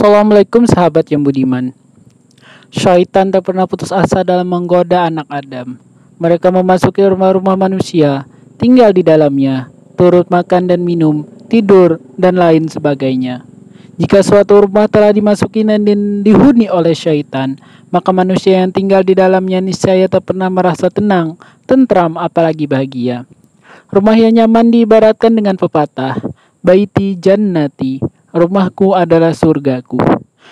Assalamualaikum sahabat yang budiman. Syaitan tak pernah putus asa dalam menggoda anak Adam. Mereka memasuki rumah-rumah manusia, tinggal di dalamnya, turut makan dan minum, tidur, dan lain sebagainya. Jika suatu rumah telah dimasuki dan dihuni oleh syaitan, maka manusia yang tinggal di dalamnya niscaya tak pernah merasa tenang, tentram, apalagi bahagia. Rumah yang nyaman diibaratkan dengan pepatah, Baiti jannati, rumahku adalah surgaku.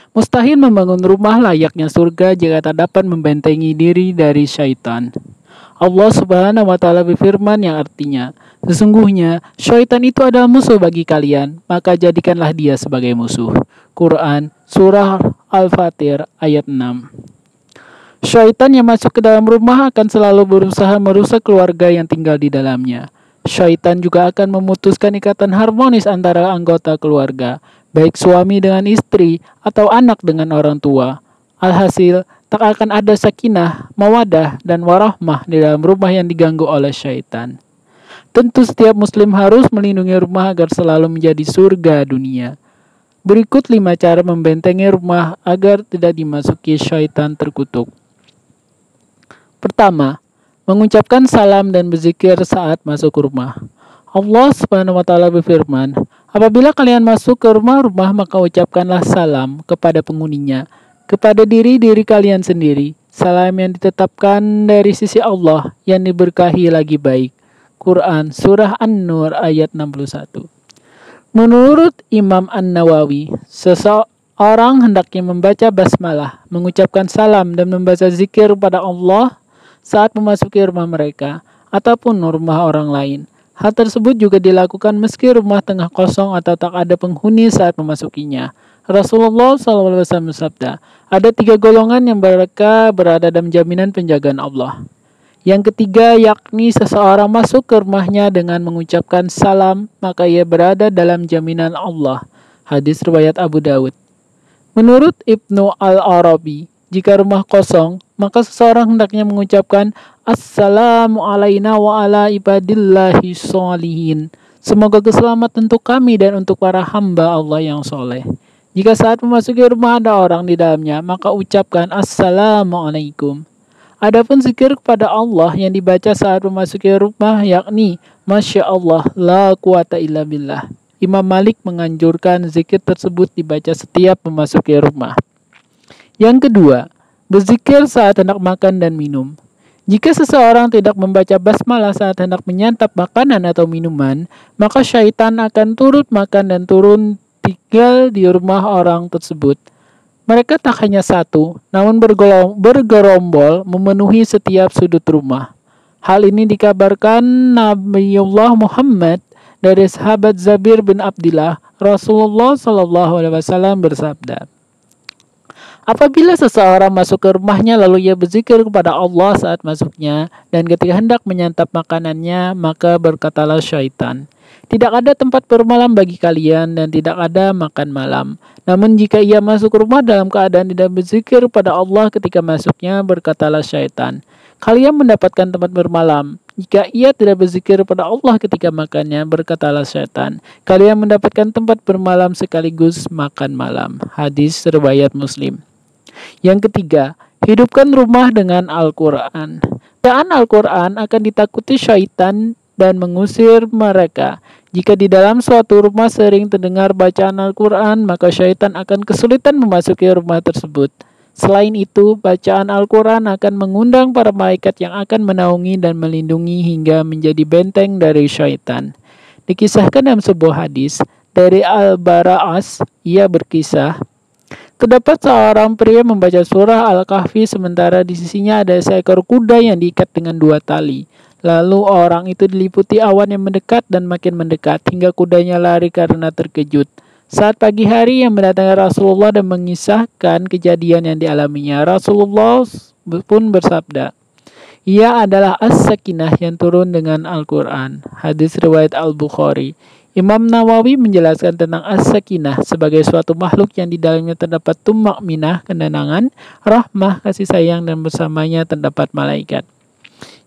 Mustahil membangun rumah layaknya surga jika tak dapat membentengi diri dari syaitan. Allah Subhanahu wa Ta'ala berfirman yang artinya, sesungguhnya syaitan itu adalah musuh bagi kalian, maka jadikanlah dia sebagai musuh. Quran Surah Al-Fatir ayat 6. Syaitan yang masuk ke dalam rumah akan selalu berusaha merusak keluarga yang tinggal di dalamnya. Syaitan juga akan memutuskan ikatan harmonis antara anggota keluarga, baik suami dengan istri atau anak dengan orang tua. Alhasil, tak akan ada sakinah, mawadah, dan warahmah di dalam rumah yang diganggu oleh syaitan. Tentu setiap muslim harus melindungi rumah agar selalu menjadi surga dunia. Berikut 5 cara membentengi rumah agar tidak dimasuki syaitan terkutuk. Pertama, mengucapkan salam dan berzikir saat masuk rumah. Allah Subhanahu wa Ta'ala berfirman, apabila kalian masuk ke rumah-rumah maka ucapkanlah salam kepada penghuninya, kepada diri kalian sendiri. Salam yang ditetapkan dari sisi Allah yang diberkahi lagi baik. Quran Surah An-Nur ayat 61. Menurut Imam An-Nawawi, seseorang hendaknya membaca basmalah, mengucapkan salam dan membaca zikir pada Allah saat memasuki rumah mereka ataupun rumah orang lain. Hal tersebut juga dilakukan meski rumah tengah kosong atau tak ada penghuni saat memasukinya. Rasulullah SAW bersabda, ada 3 golongan yang mereka berada dalam jaminan penjagaan Allah. Yang ketiga yakni seseorang masuk ke rumahnya dengan mengucapkan salam, maka ia berada dalam jaminan Allah. Hadis riwayat Abu Dawud. Menurut Ibnu Al-Arabi, jika rumah kosong, maka seseorang hendaknya mengucapkan Assalamu alaina wa ala ibadillahi sholihin. Semoga keselamatan untuk kami dan untuk para hamba Allah yang soleh. Jika saat memasuki rumah ada orang di dalamnya, maka ucapkan Assalamualaikum. Adapun zikir kepada Allah yang dibaca saat memasuki rumah yakni Masya Allah, la quwata illa billah. Imam Malik menganjurkan zikir tersebut dibaca setiap memasuki rumah. Yang kedua, berzikir saat hendak makan dan minum. Jika seseorang tidak membaca basmalah saat hendak menyantap makanan atau minuman, maka syaitan akan turut makan dan turun tinggal di rumah orang tersebut. Mereka tak hanya satu, namun bergerombol memenuhi setiap sudut rumah. Hal ini dikabarkan Nabiullah Muhammad dari sahabat Zabir bin Abdillah. Rasulullah SAW bersabda, apabila seseorang masuk ke rumahnya lalu ia berzikir kepada Allah saat masuknya dan ketika hendak menyantap makanannya, maka berkatalah syaitan, tidak ada tempat bermalam bagi kalian dan tidak ada makan malam. Namun jika ia masuk rumah dalam keadaan tidak berzikir kepada Allah ketika masuknya, berkatalah syaitan, kalian mendapatkan tempat bermalam. Jika ia tidak berzikir kepada Allah ketika makannya, berkatalah syaitan, kalian mendapatkan tempat bermalam sekaligus makan malam. Hadis riwayat Muslim. Yang ketiga, hidupkan rumah dengan Al-Quran. Bacaan Al-Quran akan ditakuti syaitan dan mengusir mereka. Jika di dalam suatu rumah sering terdengar bacaan Al-Quran, maka syaitan akan kesulitan memasuki rumah tersebut. Selain itu, bacaan Al-Quran akan mengundang para malaikat yang akan menaungi dan melindungi hingga menjadi benteng dari syaitan. Dikisahkan dalam sebuah hadis dari Al-Bara'as, ia berkisah, terdapat seorang pria membaca surah Al-Kahfi sementara di sisinya ada seekor kuda yang diikat dengan 2 tali. Lalu orang itu diliputi awan yang mendekat dan makin mendekat hingga kudanya lari karena terkejut. Saat pagi hari yang mendatangi Rasulullah dan mengisahkan kejadian yang dialaminya, Rasulullah pun bersabda, ia adalah as-sakinah yang turun dengan Al-Quran. Hadis riwayat Al-Bukhari. Imam Nawawi menjelaskan tentang as-sakinah sebagai suatu makhluk yang di dalamnya terdapat tumakminah, kenenangan, rahmah, kasih sayang, dan bersamanya terdapat malaikat.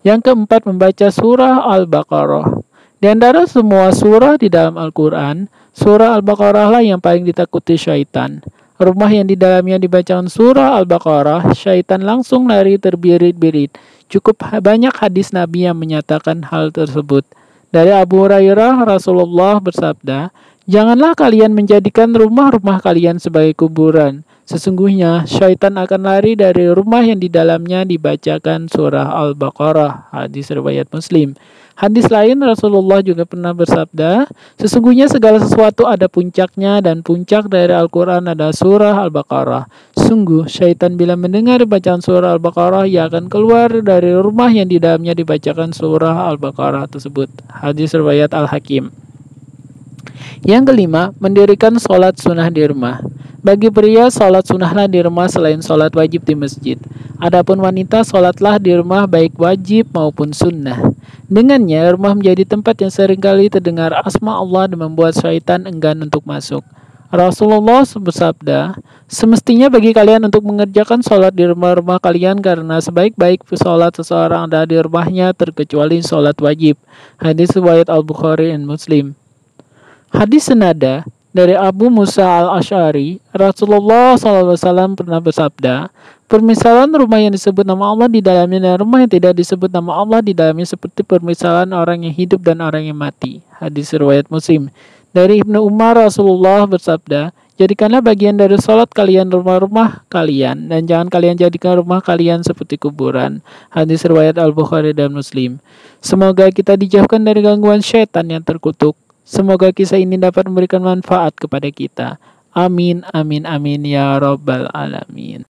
Yang keempat, membaca surah Al-Baqarah. Di antara semua surah di dalam Al-Quran, surah Al-Baqarah lah yang paling ditakuti syaitan. rumah yang di dalamnya dibacakan surah Al-Baqarah, syaitan langsung lari terbirit-birit. Cukup banyak hadis Nabi yang menyatakan hal tersebut. Dari Abu Hurairah, Rasulullah bersabda, "Janganlah kalian menjadikan rumah-rumah kalian sebagai kuburan. Sesungguhnya syaitan akan lari dari rumah yang di dalamnya dibacakan surah Al-Baqarah." Hadis riwayat Muslim. Hadis lain Rasulullah juga pernah bersabda, "Sesungguhnya segala sesuatu ada puncaknya dan puncak dari Al-Quran adalah surah Al-Baqarah. Sungguh syaitan bila mendengar bacaan surah Al-Baqarah, ia akan keluar dari rumah yang di dalamnya dibacakan surah Al-Baqarah tersebut." Hadis riwayat Al-Hakim. Yang kelima, mendirikan sholat sunnah di rumah. Bagi pria, sholat sunnahlah di rumah selain sholat wajib di masjid. Adapun wanita, sholatlah di rumah baik wajib maupun sunnah. Dengannya, rumah menjadi tempat yang seringkali terdengar asma Allah dan membuat syaitan enggan untuk masuk. Rasulullah bersabda, "Semestinya bagi kalian untuk mengerjakan sholat di rumah-rumah kalian karena sebaik-baik sholat seseorang ada di rumahnya terkecuali sholat wajib." Hadis riwayat Al-Bukhari dan Muslim. Hadis senada dari Abu Musa al-Asy'ari, Rasulullah SAW pernah bersabda, "Permisalan rumah yang disebut nama Allah di dalamnya dan rumah yang tidak disebut nama Allah di dalamnya seperti permisalan orang yang hidup dan orang yang mati." Hadis riwayat Muslim. Dari Ibnu Umar, Rasulullah bersabda, "Jadikanlah bagian dari sholat kalian rumah-rumah kalian, dan jangan kalian jadikan rumah kalian seperti kuburan." Hadis riwayat Al-Bukhari dan Muslim. Semoga kita dijauhkan dari gangguan syaitan yang terkutuk. Semoga kisah ini dapat memberikan manfaat kepada kita. Amin, amin, amin, ya Rabbal Alamin.